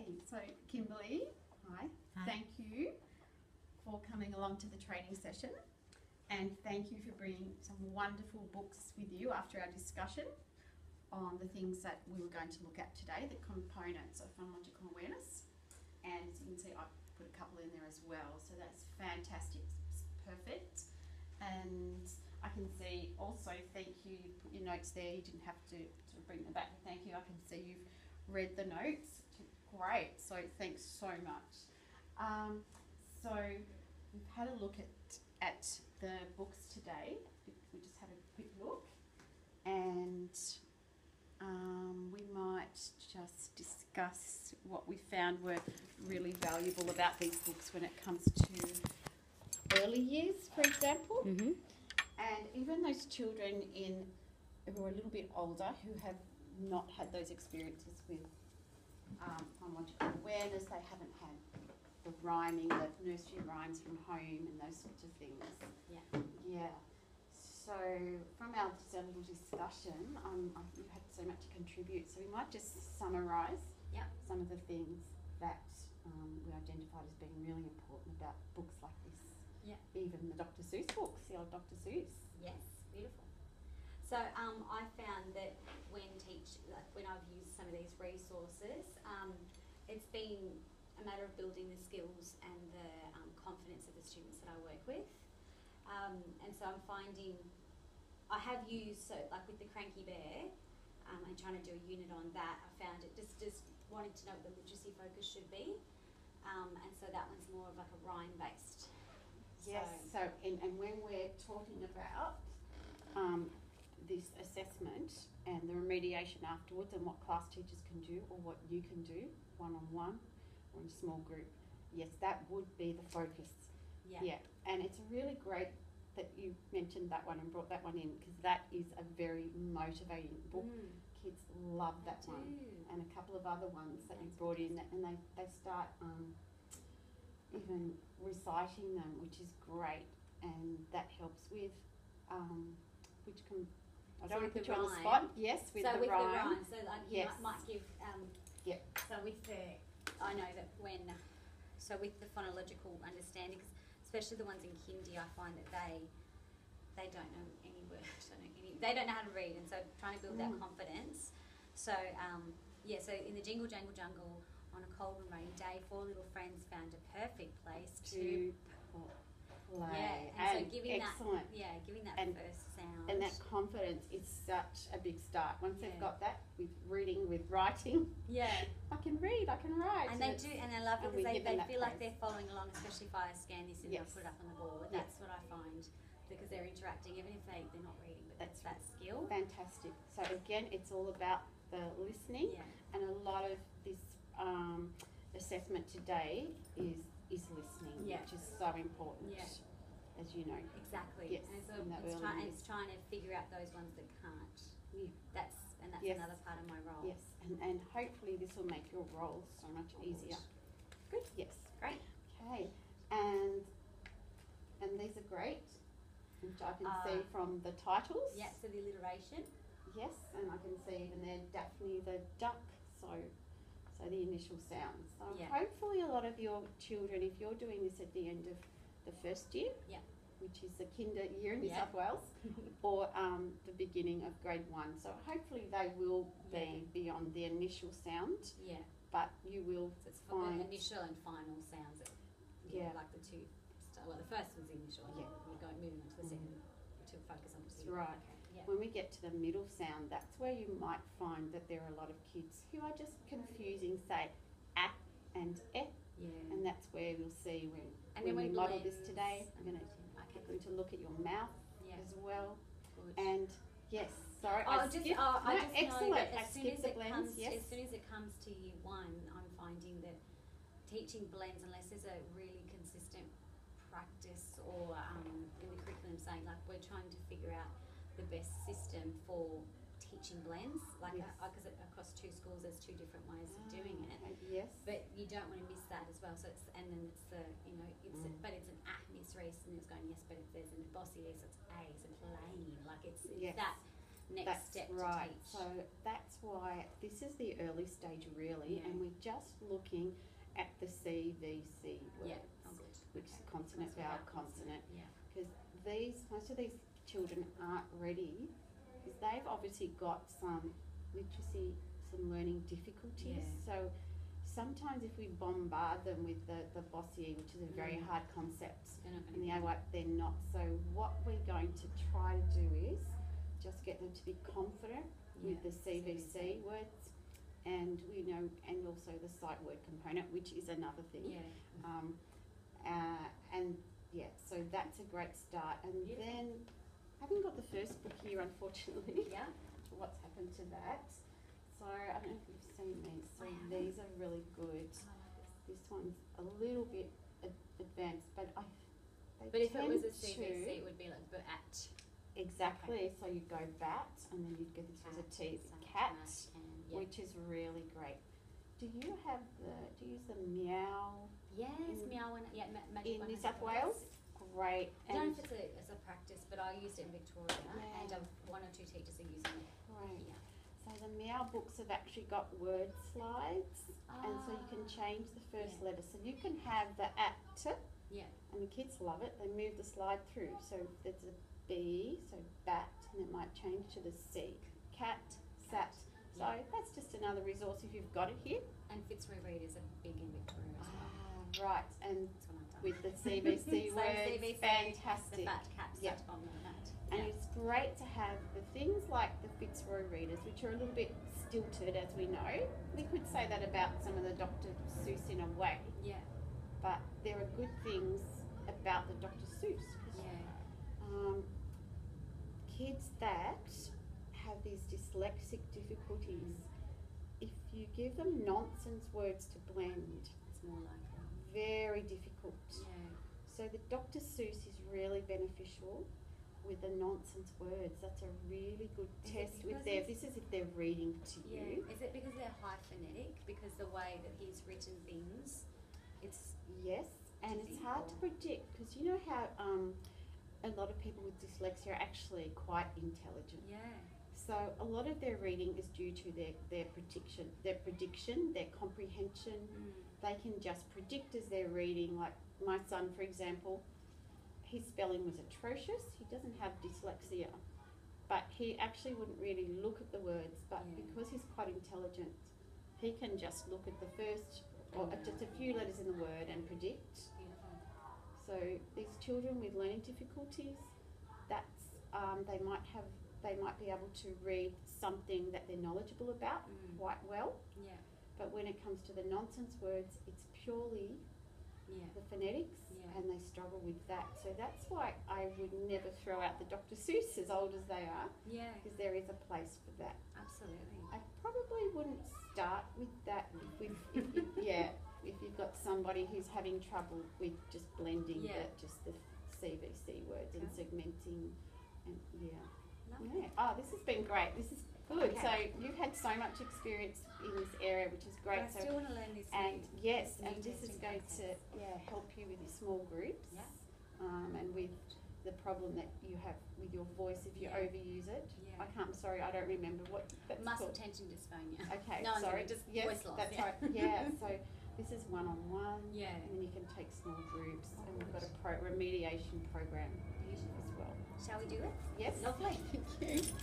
Okay, so Kimberly, hi. Thank you for coming along to the training session, and thank you for bringing some wonderful books with you after our discussion on the things that we were going to look at today, the components of phonological awareness. And as you can see, I put a couple in there as well, so that's fantastic, perfect. And I can see also, thank you, you put your notes there, you didn't have to sort of bring them back, thank you. I can see you've read the notes, great, so thanks so much. So we've had a look at the books today, we just had a quick look, and we might just discuss what we found were really valuable about these books when it comes to early years, for example. Mm-hmm. And even those children who are a little bit older, who have not had those experiences with phonological awareness, they haven't had the rhyming, the nursery rhymes from home and those sorts of things. Yeah. So from our little discussion, you've had so much to contribute, so we might just summarise some of the things that we identified as being really important about books like this. Yeah. Even the Dr. Seuss books, the old Dr. Seuss. Yes, beautiful. So I found that when I've used some of these resources, it's been a matter of building the skills and the confidence of the students that I work with. And so I'm finding, I have used, so like with the Cranky Bear, and trying to do a unit on that, I found it just wanting to know what the literacy focus should be. And so that one's more of like a rhyme based. Yes, so and when we're talking about this assessment and the remediation afterwards and what class teachers can do or what you can do one-on-one or in a small group, yes, that would be the focus. Yeah, and it's really great that you mentioned that one and brought that one in, because that is a very motivating book. Kids love that one, and a couple of other ones that you brought in, and they start even reciting them, which is great, and that helps with I don't want to put you on the spot. Yes, with the rhyme. So like you might give so with I know that with the phonological understanding, especially the ones in kindy, I find that they don't know any words, they don't know how to read, and so trying to build that confidence. So so in the Jingle Jangle Jungle, on a cold and rainy day, 4 little friends found a perfect place to play. Yeah, and so giving that first sound. And that confidence is such a big start. Once they've got that with reading, with writing. Yeah. I can read, I can write. And they do, and I love it because they feel like they're following along, especially if I scan this and put it up on the board. That's what I find, because they're interacting, even if they're not reading, but that's that skill. Fantastic. So again, it's all about the listening, and a lot of this assessment today is listening, which is so important, as you know. Exactly. Yes. And so it's trying to figure out those ones that can't. Yeah. That's another part of my role. Yes, and hopefully this will make your role so much easier. Good. Yes. Great. Okay. And these are great, which I can see from the titles. Yeah. So the alliteration. Yes, and I can see even there Daphne the duck. So the initial sounds. So hopefully a lot of your children, if you're doing this at the end of the first year, which is the kinder year in New South Wales, or the beginning of grade 1. So hopefully they will be beyond the initial sound. Yeah. But you will find initial and final sounds. Like the two. Well, the first one's initial. Yeah. We're moving on to the second to focus on. That's right. Okay. Yeah. When we get to the middle sound, that's where you might find that there are a lot of kids who are just confusing, say, a and e. Yeah. And that's where we'll see when we model this today. I'm going to look at your mouth as well. Good. And yes, sorry, excellent. As soon as it comes to year 1, I'm finding that teaching blends, unless there's a really consistent practice or in the curriculum saying, like, we're trying to figure out the best system for teaching blends, like because across 2 schools there's 2 different ways of doing it. Yes. But you don't want to miss that as well. So it's but it's an Miss Reese, and it's going yes, but if there's an bossy S, it's A, it's a plain, like it's that next step right. to teach. So that's why this is the early stage really, Yeah. and we're just looking at the CVC words, Yeah. Oh, good. which is Okay. consonant, vowel, consonant. Yeah. Because most of these children aren't ready, because they've obviously got some literacy, some learning difficulties. Yeah. So sometimes if we bombard them with the bossy, which is a very hard concept, They're not and going the to AWAC, they're not. So what we're going to try to do is just get them to be confident with the CVC words, and and also the sight word component, which is another thing. Yeah. And yeah, so that's a great start. And then I haven't got the first book here, unfortunately. Yeah. What's happened to that? So I don't know if you've seen these. So these are really good. This one's a little bit advanced, but But if it was a tend CVC, to- it would be like the at. exactly. So you'd go bat, and then you'd get this as a T, cat, which is really great. Do you use the meow Yes, meow and magic in one New has South those. Wales? Great. I don't know if it's as a practice, but I used it in Victoria, Yeah. and one or two teachers are using it Great. here. So the meow books have actually got word slides, and so you can change the first Yeah. letter. So you can have the at, Yeah. and the kids love it. They move the slide through. So there's a B, so bat, and it might change to the C. Cat, sat. So that's just another resource if you've got it here. And Fitzroy Read is a big in Victoria as well. Right, and That's what I've done. with the CVC So words, CVC, fantastic. The fat cat Yep. sat on the mat. And Yeah. it's great to have the things like the Fitzroy readers, which are a little bit stilted, as we know. We could say that about some of the Dr. Seuss in a way, Yeah. but there are good things about the Dr. Seuss. 'Cause, Yeah. kids that have these dyslexic difficulties, if you give them nonsense words to blend, It's more likely. very difficult. Yeah. So the Dr. Seuss is really beneficial with the nonsense words. That's a really good Is it test with because this is if they're reading to Yeah. you. Is it because they're high phonetic? Because the way that he's written things, it's Yes, and it's hard to predict because you know how a lot of people with dyslexia are actually quite intelligent. yeah. So a lot of their reading is due to their prediction, their comprehension. They can just predict as they're reading. Like my son, for example, his spelling was atrocious. He doesn't have dyslexia, but he actually wouldn't really look at the words. But Yeah. because he's quite intelligent, he can just look at the first or just a few letters in the word and predict. Beautiful. So these children with learning difficulties, that's they might be able to read something that they're knowledgeable about quite well. Yeah. But when it comes to the nonsense words, it's purely Yeah. the phonetics, Yeah. and they struggle with that. So that's why I would never throw out the Dr. Seuss, as old as they are, Yeah. because there is a place for that. Absolutely. I probably wouldn't start with that if you've got somebody who's having trouble with just blending just the CVC words and segmenting, and Lovely. yeah. Oh, this has been great. This is good. Okay. So you've had so much experience in this area, which is But great. I So still want to learn this. and new- yes, new and this is testing going process. to help you with your small groups. Yeah. And with the problem that you have with your voice if you Yeah. overuse it. Yeah. I'm sorry, I don't remember what that's Muscle called. tension dysphonia. Okay, No, I'm sorry. just Yes, voice loss. that's yeah. right. Yeah. So this is one-on-one. Yeah. And then you can take small groups, Oh, and we've got a good. remediation program Beautiful. as well. Shall we do it? Yes. Lovely. Thank you.